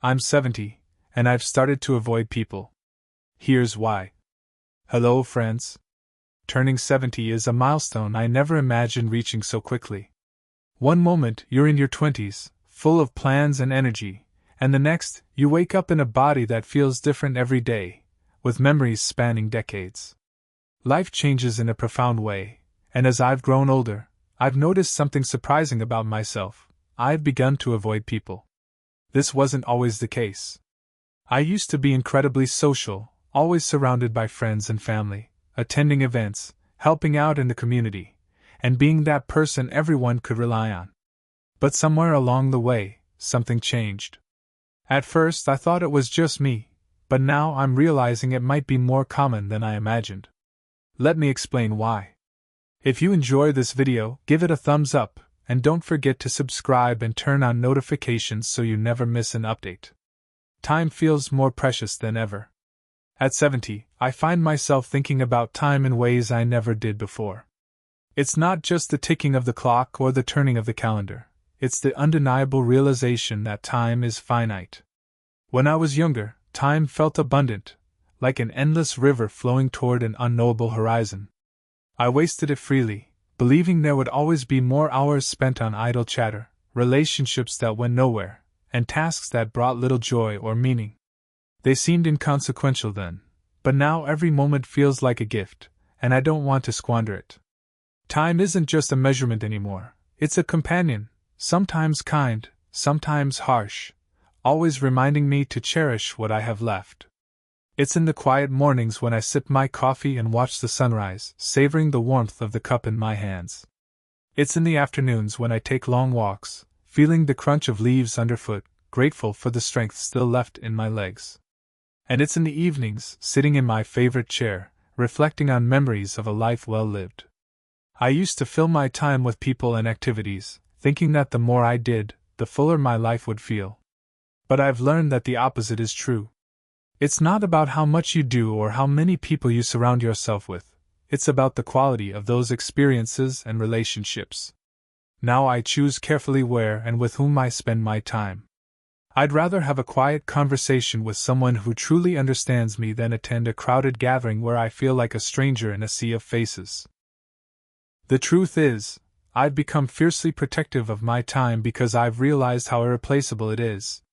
I'm 70, and I've started to avoid people. Here's why. Hello, friends. Turning 70 is a milestone I never imagined reaching so quickly. One moment, you're in your 20s, full of plans and energy, and the next, you wake up in a body that feels different every day, with memories spanning decades. Life changes in a profound way, and as I've grown older, I've noticed something surprising about myself. I've begun to avoid people. This wasn't always the case. I used to be incredibly social, always surrounded by friends and family, attending events, helping out in the community, and being that person everyone could rely on. But somewhere along the way, something changed. At first I thought it was just me, but now I'm realizing it might be more common than I imagined. Let me explain why. If you enjoy this video, give it a thumbs up, and don't forget to subscribe and turn on notifications so you never miss an update. Time feels more precious than ever. At 70, I find myself thinking about time in ways I never did before. It's not just the ticking of the clock or the turning of the calendar, it's the undeniable realization that time is finite. When I was younger, time felt abundant, like an endless river flowing toward an unknowable horizon. I wasted it freely, believing there would always be more hours spent on idle chatter, relationships that went nowhere, and tasks that brought little joy or meaning. They seemed inconsequential then, but now every moment feels like a gift, and I don't want to squander it. Time isn't just a measurement anymore, it's a companion, sometimes kind, sometimes harsh, always reminding me to cherish what I have left. It's in the quiet mornings when I sip my coffee and watch the sunrise, savoring the warmth of the cup in my hands. It's in the afternoons when I take long walks, feeling the crunch of leaves underfoot, grateful for the strength still left in my legs. And it's in the evenings, sitting in my favorite chair, reflecting on memories of a life well lived. I used to fill my time with people and activities, thinking that the more I did, the fuller my life would feel. But I've learned that the opposite is true. It's not about how much you do or how many people you surround yourself with, it's about the quality of those experiences and relationships. Now I choose carefully where and with whom I spend my time. I'd rather have a quiet conversation with someone who truly understands me than attend a crowded gathering where I feel like a stranger in a sea of faces. The truth is, I've become fiercely protective of my time because I've realized how irreplaceable it is.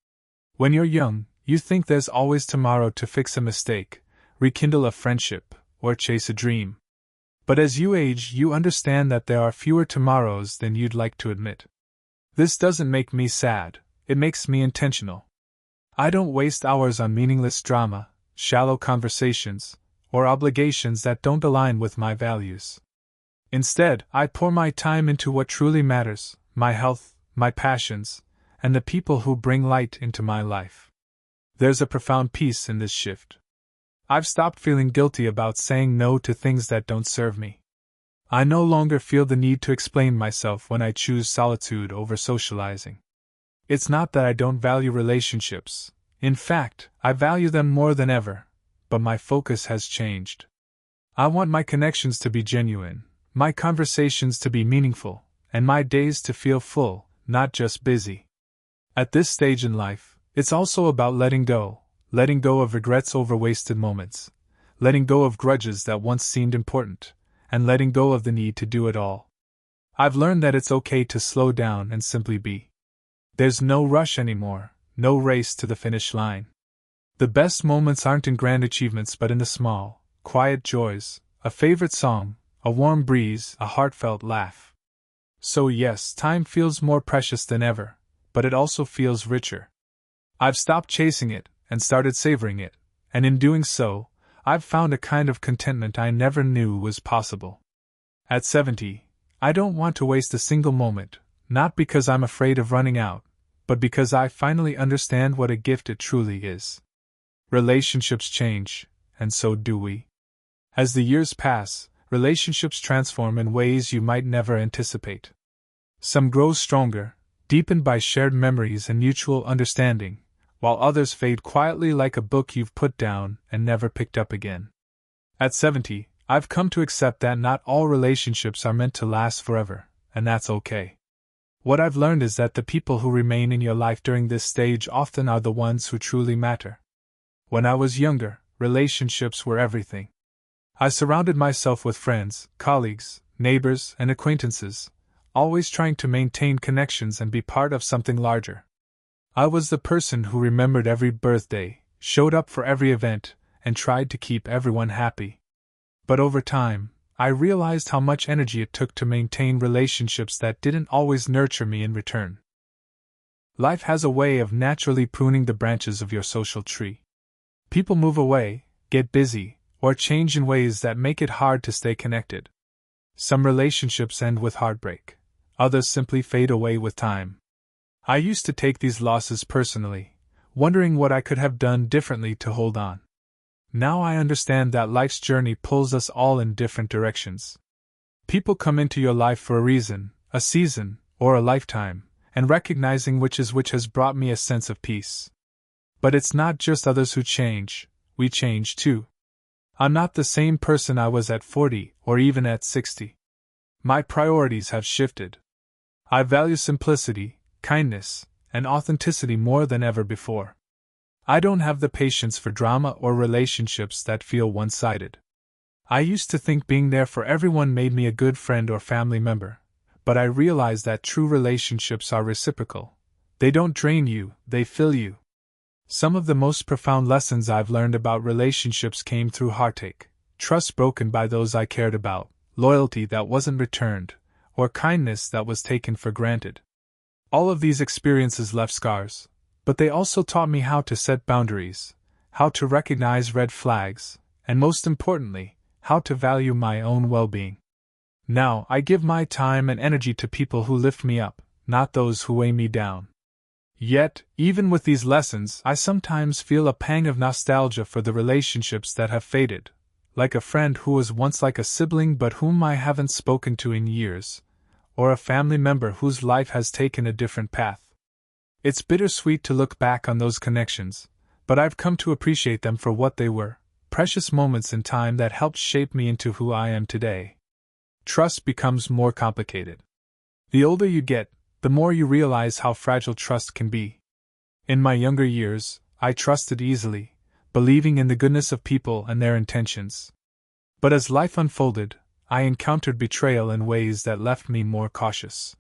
When you're young, you think there's always tomorrow to fix a mistake, rekindle a friendship, or chase a dream. But as you age, you understand that there are fewer tomorrows than you'd like to admit. This doesn't make me sad, it makes me intentional. I don't waste hours on meaningless drama, shallow conversations, or obligations that don't align with my values. Instead, I pour my time into what truly matters, my health, my passions, and the people who bring light into my life. There's a profound peace in this shift. I've stopped feeling guilty about saying no to things that don't serve me. I no longer feel the need to explain myself when I choose solitude over socializing. It's not that I don't value relationships. In fact, I value them more than ever, but my focus has changed. I want my connections to be genuine, my conversations to be meaningful, and my days to feel full, not just busy. At this stage in life, it's also about letting go of regrets over wasted moments, letting go of grudges that once seemed important, and letting go of the need to do it all. I've learned that it's okay to slow down and simply be. There's no rush anymore, no race to the finish line. The best moments aren't in grand achievements but in the small, quiet joys, a favorite song, a warm breeze, a heartfelt laugh. So yes, time feels more precious than ever, but it also feels richer. I've stopped chasing it and started savoring it, and in doing so, I've found a kind of contentment I never knew was possible. At 70, I don't want to waste a single moment, not because I'm afraid of running out, but because I finally understand what a gift it truly is. Relationships change, and so do we. As the years pass, relationships transform in ways you might never anticipate. Some grow stronger, deepened by shared memories and mutual understanding, while others fade quietly like a book you've put down and never picked up again. At 70, I've come to accept that not all relationships are meant to last forever, and that's okay. What I've learned is that the people who remain in your life during this stage often are the ones who truly matter. When I was younger, relationships were everything. I surrounded myself with friends, colleagues, neighbors, and acquaintances, always trying to maintain connections and be part of something larger. I was the person who remembered every birthday, showed up for every event, and tried to keep everyone happy. But over time, I realized how much energy it took to maintain relationships that didn't always nurture me in return. Life has a way of naturally pruning the branches of your social tree. People move away, get busy, or change in ways that make it hard to stay connected. Some relationships end with heartbreak, others simply fade away with time. I used to take these losses personally, wondering what I could have done differently to hold on. Now I understand that life's journey pulls us all in different directions. People come into your life for a reason, a season, or a lifetime, and recognizing which has brought me a sense of peace. But it's not just others who change, we change too. I'm not the same person I was at 40 or even at 60. My priorities have shifted. I value simplicity, kindness, and authenticity more than ever before. I don't have the patience for drama or relationships that feel one-sided. I used to think being there for everyone made me a good friend or family member, but I realize that true relationships are reciprocal. They don't drain you, they fill you. Some of the most profound lessons I've learned about relationships came through heartache, trust broken by those I cared about, loyalty that wasn't returned, or kindness that was taken for granted. All of these experiences left scars, but they also taught me how to set boundaries, how to recognize red flags, and most importantly, how to value my own well-being. Now I give my time and energy to people who lift me up, not those who weigh me down. Yet, even with these lessons, I sometimes feel a pang of nostalgia for the relationships that have faded, like a friend who was once like a sibling but whom I haven't spoken to in years, or a family member whose life has taken a different path. It's bittersweet to look back on those connections, but I've come to appreciate them for what they were, precious moments in time that helped shape me into who I am today. Trust becomes more complicated. The older you get, the more you realize how fragile trust can be. In my younger years, I trusted easily, believing in the goodness of people and their intentions. But as life unfolded, I encountered betrayal in ways that left me more cautious.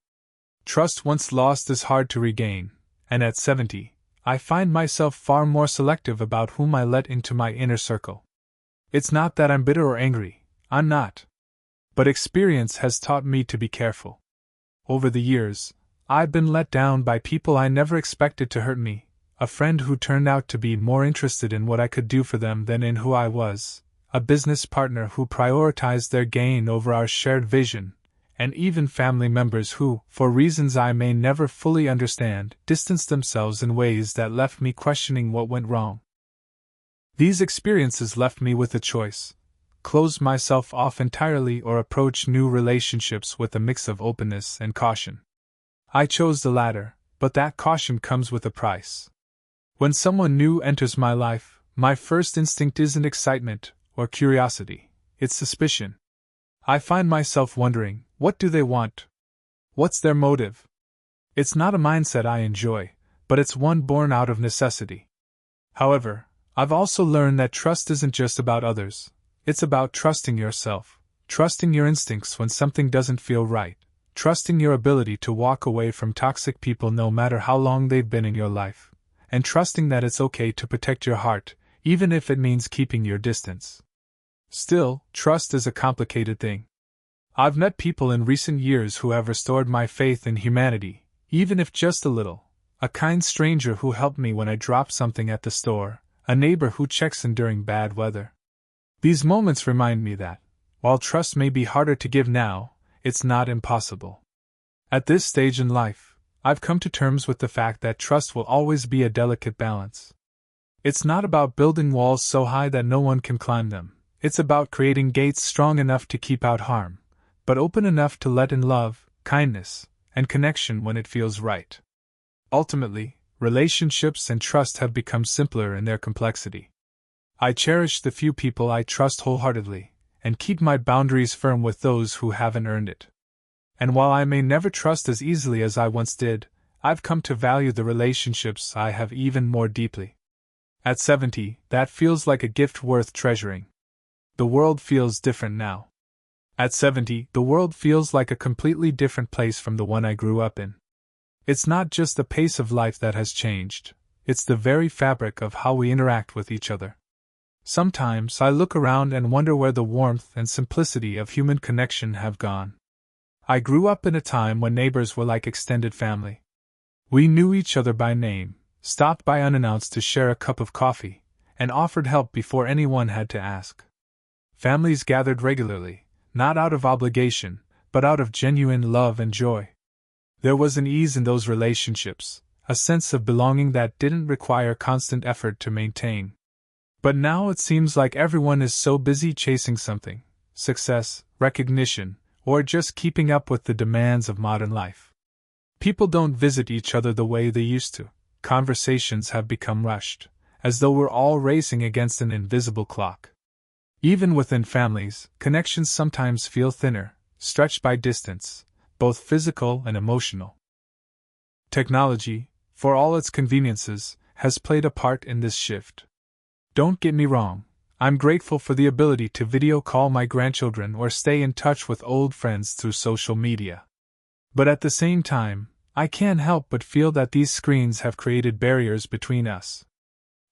Trust once lost is hard to regain, and at 70, I find myself far more selective about whom I let into my inner circle. It's not that I'm bitter or angry, I'm not. But experience has taught me to be careful. Over the years, I've been let down by people I never expected to hurt me, a friend who turned out to be more interested in what I could do for them than in who I was, a business partner who prioritized their gain over our shared vision, and even family members who, for reasons I may never fully understand, distanced themselves in ways that left me questioning what went wrong. These experiences left me with a choice: close myself off entirely or approach new relationships with a mix of openness and caution. I chose the latter, but that caution comes with a price. When someone new enters my life, my first instinct isn't excitement or curiosity, it's suspicion. I find myself wondering, what do they want? What's their motive? It's not a mindset I enjoy, but it's one born out of necessity. However, I've also learned that trust isn't just about others, it's about trusting yourself, trusting your instincts when something doesn't feel right, trusting your ability to walk away from toxic people no matter how long they've been in your life, and trusting that it's okay to protect your heart, even if it means keeping your distance. Still, trust is a complicated thing. I've met people in recent years who have restored my faith in humanity, even if just a little. A kind stranger who helped me when I dropped something at the store, a neighbor who checks in during bad weather. These moments remind me that, while trust may be harder to give now, it's not impossible. At this stage in life, I've come to terms with the fact that trust will always be a delicate balance. It's not about building walls so high that no one can climb them. It's about creating gates strong enough to keep out harm, but open enough to let in love, kindness, and connection when it feels right. Ultimately, relationships and trust have become simpler in their complexity. I cherish the few people I trust wholeheartedly, and keep my boundaries firm with those who haven't earned it. And while I may never trust as easily as I once did, I've come to value the relationships I have even more deeply. At 70, that feels like a gift worth treasuring. The world feels different now. At 70, the world feels like a completely different place from the one I grew up in. It's not just the pace of life that has changed, it's the very fabric of how we interact with each other. Sometimes I look around and wonder where the warmth and simplicity of human connection have gone. I grew up in a time when neighbors were like extended family. We knew each other by name, stopped by unannounced to share a cup of coffee, and offered help before anyone had to ask. Families gathered regularly, not out of obligation, but out of genuine love and joy. There was an ease in those relationships, a sense of belonging that didn't require constant effort to maintain. But now it seems like everyone is so busy chasing something, success, recognition, or just keeping up with the demands of modern life. People don't visit each other the way they used to. Conversations have become rushed, as though we're all racing against an invisible clock. Even within families, connections sometimes feel thinner, stretched by distance, both physical and emotional. Technology, for all its conveniences, has played a part in this shift. Don't get me wrong, I'm grateful for the ability to video call my grandchildren or stay in touch with old friends through social media. But at the same time, I can't help but feel that these screens have created barriers between us.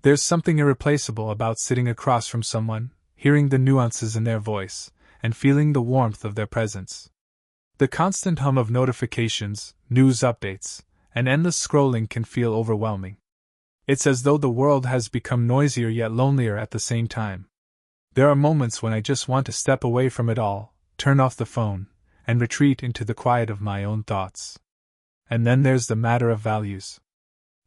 There's something irreplaceable about sitting across from someone, hearing the nuances in their voice, and feeling the warmth of their presence. The constant hum of notifications, news updates, and endless scrolling can feel overwhelming. It's as though the world has become noisier yet lonelier at the same time. There are moments when I just want to step away from it all, turn off the phone, and retreat into the quiet of my own thoughts. And then there's the matter of values.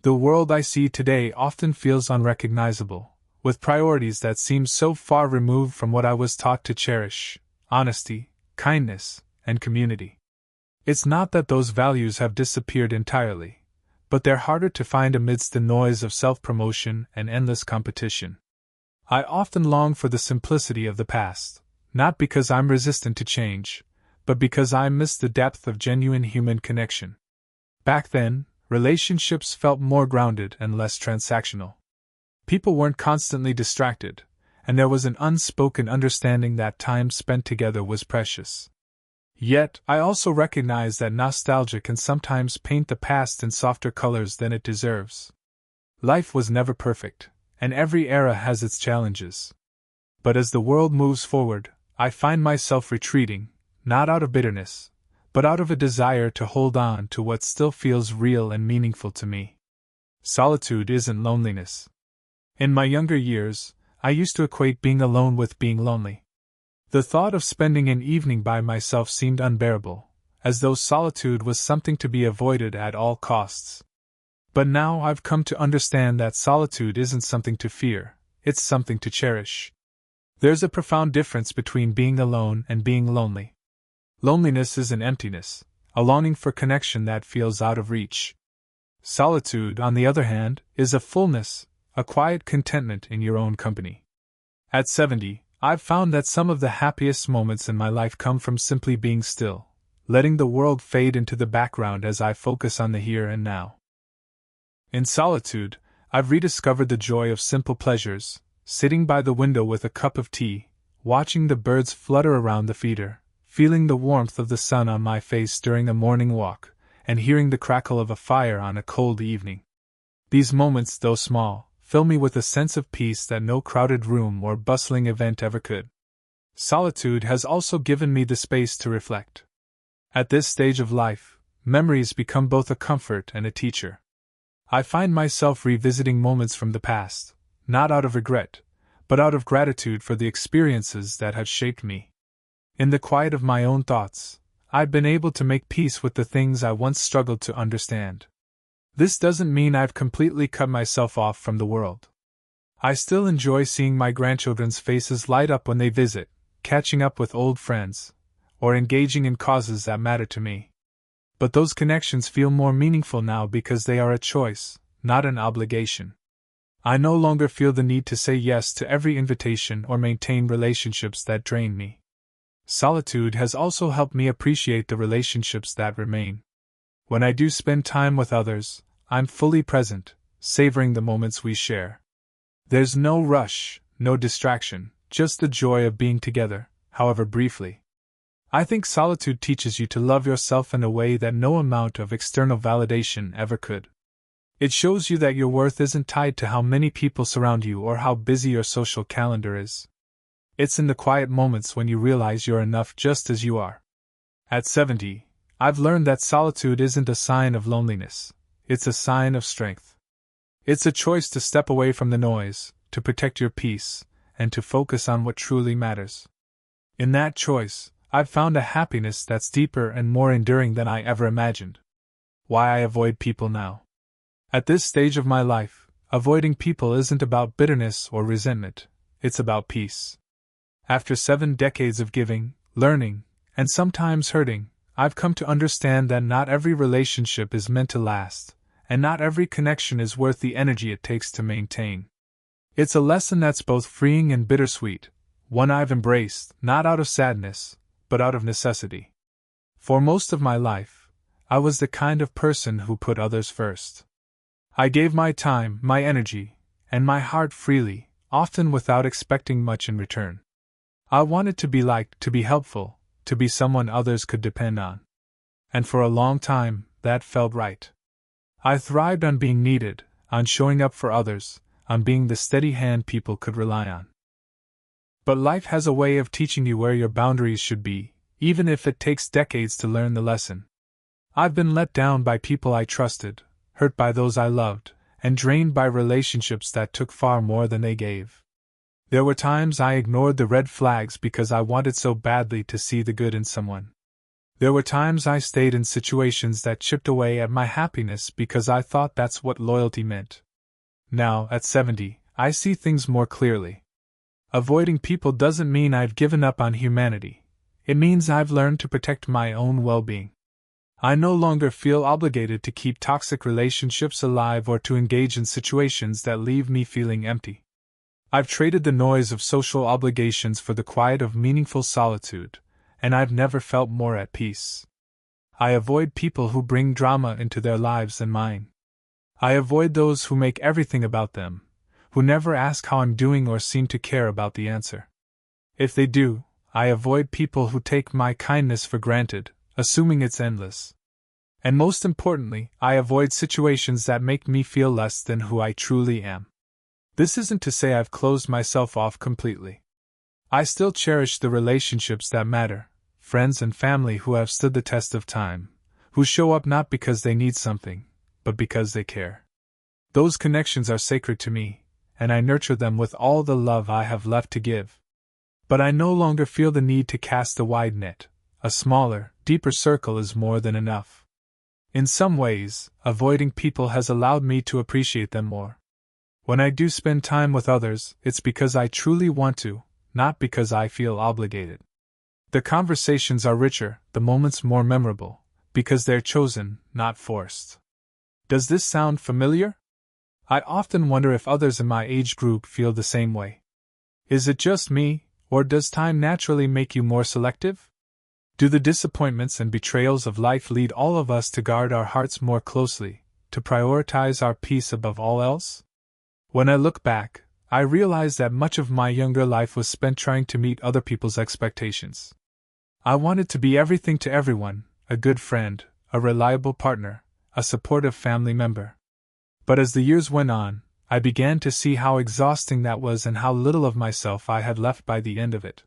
The world I see today often feels unrecognizable, with priorities that seem so far removed from what I was taught to cherish: honesty, kindness, and community. It's not that those values have disappeared entirely, but they're harder to find amidst the noise of self-promotion and endless competition. I often long for the simplicity of the past, not because I'm resistant to change, but because I miss the depth of genuine human connection. Back then, relationships felt more grounded and less transactional. People weren't constantly distracted, and there was an unspoken understanding that time spent together was precious. Yet, I also recognize that nostalgia can sometimes paint the past in softer colors than it deserves. Life was never perfect, and every era has its challenges. But as the world moves forward, I find myself retreating, not out of bitterness, but out of a desire to hold on to what still feels real and meaningful to me. Solitude isn't loneliness. In my younger years, I used to equate being alone with being lonely. The thought of spending an evening by myself seemed unbearable, as though solitude was something to be avoided at all costs. But now I've come to understand that solitude isn't something to fear, it's something to cherish. There's a profound difference between being alone and being lonely. Loneliness is an emptiness, a longing for connection that feels out of reach. Solitude, on the other hand, is a fullness, a quiet contentment in your own company. At 70, I've found that some of the happiest moments in my life come from simply being still, letting the world fade into the background as I focus on the here and now. In solitude, I've rediscovered the joy of simple pleasures, sitting by the window with a cup of tea, watching the birds flutter around the feeder, feeling the warmth of the sun on my face during a morning walk, and hearing the crackle of a fire on a cold evening. These moments, though small, fill me with a sense of peace that no crowded room or bustling event ever could. Solitude has also given me the space to reflect. At this stage of life, memories become both a comfort and a teacher. I find myself revisiting moments from the past, not out of regret, but out of gratitude for the experiences that have shaped me. In the quiet of my own thoughts, I've been able to make peace with the things I once struggled to understand. This doesn't mean I've completely cut myself off from the world. I still enjoy seeing my grandchildren's faces light up when they visit, catching up with old friends, or engaging in causes that matter to me. But those connections feel more meaningful now because they are a choice, not an obligation. I no longer feel the need to say yes to every invitation or maintain relationships that drain me. solitude has also helped me appreciate the relationships that remain. When I do spend time with others, I'm fully present, savoring the moments we share. There's no rush, no distraction, just the joy of being together, however briefly. I think solitude teaches you to love yourself in a way that no amount of external validation ever could. It shows you that your worth isn't tied to how many people surround you or how busy your social calendar is. It's in the quiet moments when you realize you're enough just as you are. At 70, I've learned that solitude isn't a sign of loneliness, it's a sign of strength. It's a choice to step away from the noise, to protect your peace, and to focus on what truly matters. In that choice, I've found a happiness that's deeper and more enduring than I ever imagined. Why I avoid people now. At this stage of my life, avoiding people isn't about bitterness or resentment, it's about peace. After 7 decades of giving, learning, and sometimes hurting, I've come to understand that not every relationship is meant to last, and not every connection is worth the energy it takes to maintain. It's a lesson that's both freeing and bittersweet, one I've embraced, not out of sadness, but out of necessity. For most of my life, I was the kind of person who put others first. I gave my time, my energy, and my heart freely, often without expecting much in return. I wanted to be liked, to be helpful, to be someone others could depend on. And for a long time, that felt right. I thrived on being needed, on showing up for others, on being the steady hand people could rely on. But life has a way of teaching you where your boundaries should be, even if it takes decades to learn the lesson. I've been let down by people I trusted, hurt by those I loved, and drained by relationships that took far more than they gave. There were times I ignored the red flags because I wanted so badly to see the good in someone. There were times I stayed in situations that chipped away at my happiness because I thought that's what loyalty meant. Now, at 70, I see things more clearly. Avoiding people doesn't mean I've given up on humanity. It means I've learned to protect my own well-being. I no longer feel obligated to keep toxic relationships alive or to engage in situations that leave me feeling empty. I've traded the noise of social obligations for the quiet of meaningful solitude, and I've never felt more at peace. I avoid people who bring drama into their lives and mine. I avoid those who make everything about them, who never ask how I'm doing or seem to care about the answer. If they do, I avoid people who take my kindness for granted, assuming it's endless. And most importantly, I avoid situations that make me feel less than who I truly am. This isn't to say I've closed myself off completely. I still cherish the relationships that matter, friends and family who have stood the test of time, who show up not because they need something, but because they care. Those connections are sacred to me, and I nurture them with all the love I have left to give. But I no longer feel the need to cast a wide net. A smaller, deeper circle is more than enough. In some ways, avoiding people has allowed me to appreciate them more. When I do spend time with others, it's because I truly want to, not because I feel obligated. The conversations are richer, the moments more memorable, because they're chosen, not forced. Does this sound familiar? I often wonder if others in my age group feel the same way. Is it just me, or does time naturally make you more selective? Do the disappointments and betrayals of life lead all of us to guard our hearts more closely, to prioritize our peace above all else? When I look back, I realize that much of my younger life was spent trying to meet other people's expectations. I wanted to be everything to everyone, a good friend, a reliable partner, a supportive family member. But as the years went on, I began to see how exhausting that was and how little of myself I had left by the end of it.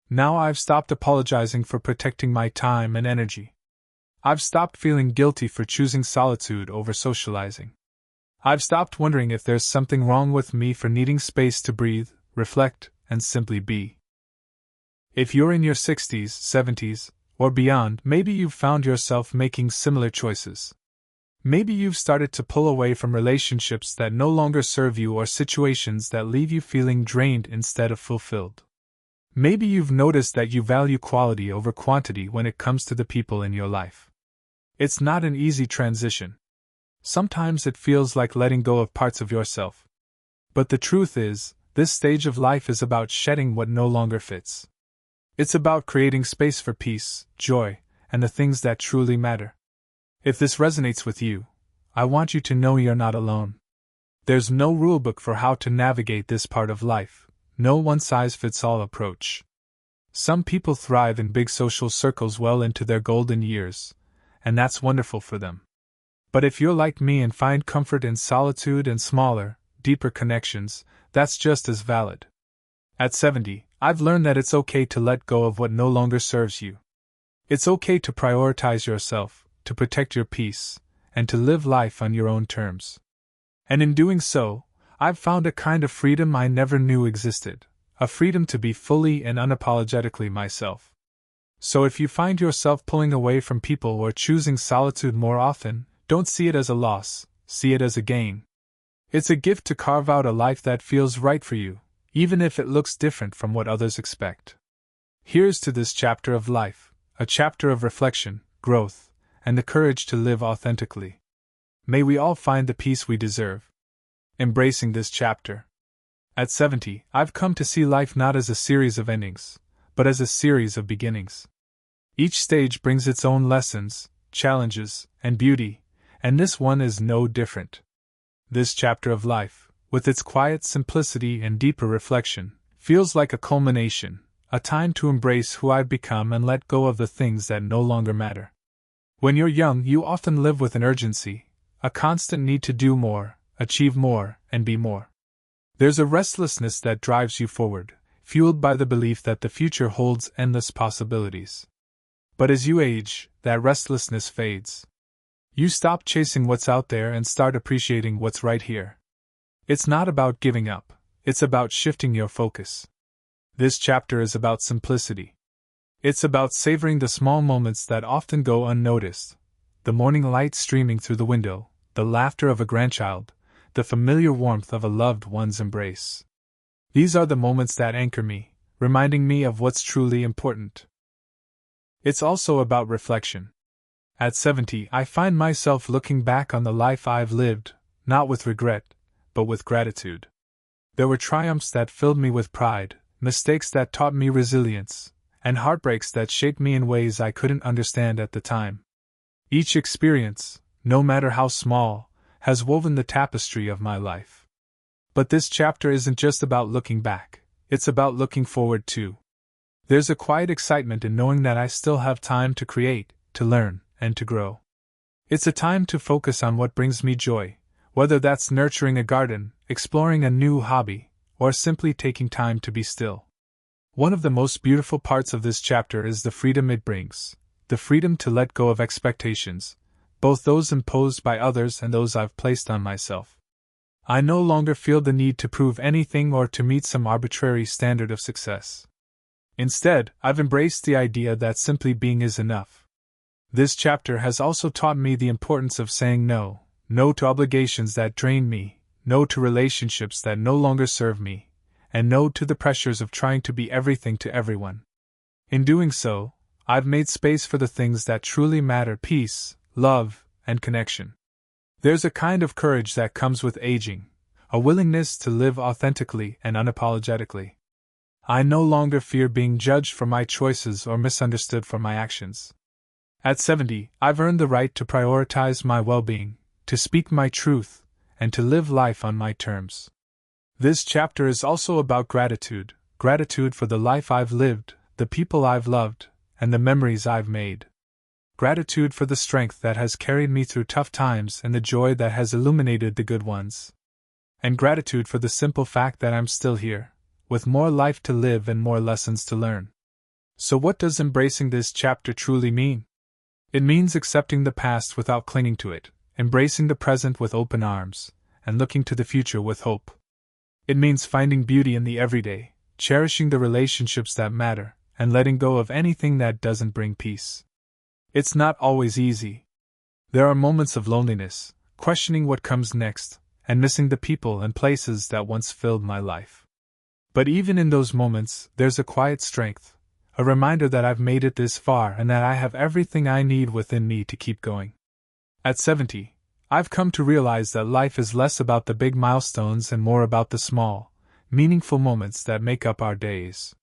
Now I've stopped apologizing for protecting my time and energy. I've stopped feeling guilty for choosing solitude over socializing. I've stopped wondering if there's something wrong with me for needing space to breathe, reflect, and simply be. If you're in your 60s, 70s, or beyond, maybe you've found yourself making similar choices. Maybe you've started to pull away from relationships that no longer serve you or situations that leave you feeling drained instead of fulfilled. Maybe you've noticed that you value quality over quantity when it comes to the people in your life. It's not an easy transition. Sometimes it feels like letting go of parts of yourself. But the truth is, this stage of life is about shedding what no longer fits. It's about creating space for peace, joy, and the things that truly matter. If this resonates with you, I want you to know you're not alone. There's no rulebook for how to navigate this part of life, no one-size-fits-all approach. Some people thrive in big social circles well into their golden years, and that's wonderful for them. But if you're like me and find comfort in solitude and smaller, deeper connections, that's just as valid. At 70, I've learned that it's okay to let go of what no longer serves you. It's okay to prioritize yourself, to protect your peace, and to live life on your own terms. And in doing so, I've found a kind of freedom I never knew existed, a freedom to be fully and unapologetically myself. So if you find yourself pulling away from people or choosing solitude more often, don't see it as a loss, see it as a gain. It's a gift to carve out a life that feels right for you, even if it looks different from what others expect. Here's to this chapter of life, a chapter of reflection, growth, and the courage to live authentically. May we all find the peace we deserve. Embracing this chapter. At 70, I've come to see life not as a series of endings, but as a series of beginnings. Each stage brings its own lessons, challenges, and beauty, and this one is no different. This chapter of life, with its quiet simplicity and deeper reflection, feels like a culmination, a time to embrace who I've become and let go of the things that no longer matter. When you're young, you often live with an urgency, a constant need to do more, achieve more, and be more. There's a restlessness that drives you forward, fueled by the belief that the future holds endless possibilities. But as you age, that restlessness fades. You stop chasing what's out there and start appreciating what's right here. It's not about giving up, it's about shifting your focus. This chapter is about simplicity. It's about savoring the small moments that often go unnoticed, the morning light streaming through the window, the laughter of a grandchild, the familiar warmth of a loved one's embrace. These are the moments that anchor me, reminding me of what's truly important. It's also about reflection. At 70, I find myself looking back on the life I've lived, not with regret, but with gratitude. There were triumphs that filled me with pride, mistakes that taught me resilience, and heartbreaks that shaped me in ways I couldn't understand at the time. Each experience, no matter how small, has woven the tapestry of my life. But this chapter isn't just about looking back, it's about looking forward too. There's a quiet excitement in knowing that I still have time to create, to learn, and to grow. It's a time to focus on what brings me joy, whether that's nurturing a garden, exploring a new hobby, or simply taking time to be still. One of the most beautiful parts of this chapter is the freedom it brings, the freedom to let go of expectations, both those imposed by others and those I've placed on myself. I no longer feel the need to prove anything or to meet some arbitrary standard of success. Instead, I've embraced the idea that simply being is enough. This chapter has also taught me the importance of saying no, no to obligations that drain me, no to relationships that no longer serve me, and no to the pressures of trying to be everything to everyone. In doing so, I've made space for the things that truly matter: peace, love, and connection. There's a kind of courage that comes with aging, a willingness to live authentically and unapologetically. I no longer fear being judged for my choices or misunderstood for my actions. At 70, I've earned the right to prioritize my well-being, to speak my truth, and to live life on my terms. This chapter is also about gratitude, gratitude for the life I've lived, the people I've loved, and the memories I've made. Gratitude for the strength that has carried me through tough times and the joy that has illuminated the good ones. And gratitude for the simple fact that I'm still here, with more life to live and more lessons to learn. So what does embracing this chapter truly mean? It means accepting the past without clinging to it, embracing the present with open arms, and looking to the future with hope. It means finding beauty in the everyday, cherishing the relationships that matter, and letting go of anything that doesn't bring peace. It's not always easy. There are moments of loneliness, questioning what comes next, and missing the people and places that once filled my life. But even in those moments, there's a quiet strength, a reminder that I've made it this far and that I have everything I need within me to keep going. At 70, I've come to realize that life is less about the big milestones and more about the small, meaningful moments that make up our days.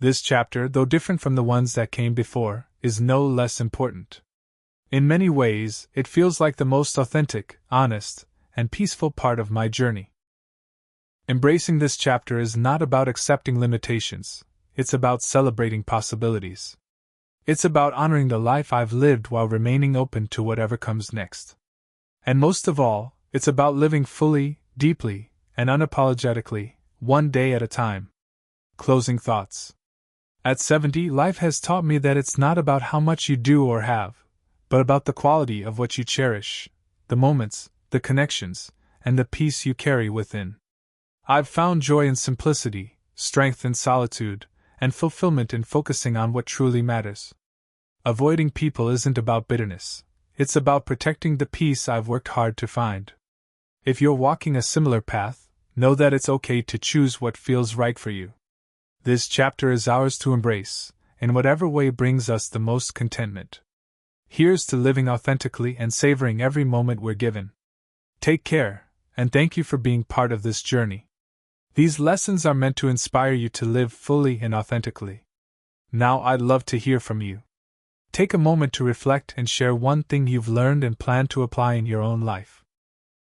This chapter, though different from the ones that came before, is no less important. In many ways, it feels like the most authentic, honest, and peaceful part of my journey. Embracing this chapter is not about accepting limitations, it's about celebrating possibilities. It's about honoring the life I've lived while remaining open to whatever comes next. And most of all, it's about living fully, deeply, and unapologetically, one day at a time. Closing thoughts. At 70, life has taught me that it's not about how much you do or have, but about the quality of what you cherish, the moments, the connections, and the peace you carry within. I've found joy in simplicity, strength in solitude, and fulfillment in focusing on what truly matters. Avoiding people isn't about bitterness, it's about protecting the peace I've worked hard to find. If you're walking a similar path, know that it's okay to choose what feels right for you. This chapter is ours to embrace, in whatever way brings us the most contentment. Here's to living authentically and savoring every moment we're given. Take care, and thank you for being part of this journey. These lessons are meant to inspire you to live fully and authentically. Now I'd love to hear from you. Take a moment to reflect and share one thing you've learned and plan to apply in your own life.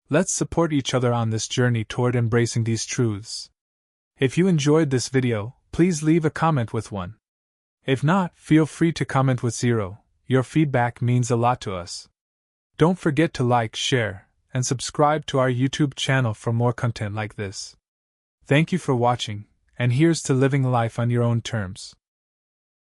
Let's support each other on this journey toward embracing these truths. If you enjoyed this video, please leave a comment with 1. If not, feel free to comment with 0. Your feedback means a lot to us. Don't forget to like, share, and subscribe to our YouTube channel for more content like this. Thank you for watching, and here's to living life on your own terms.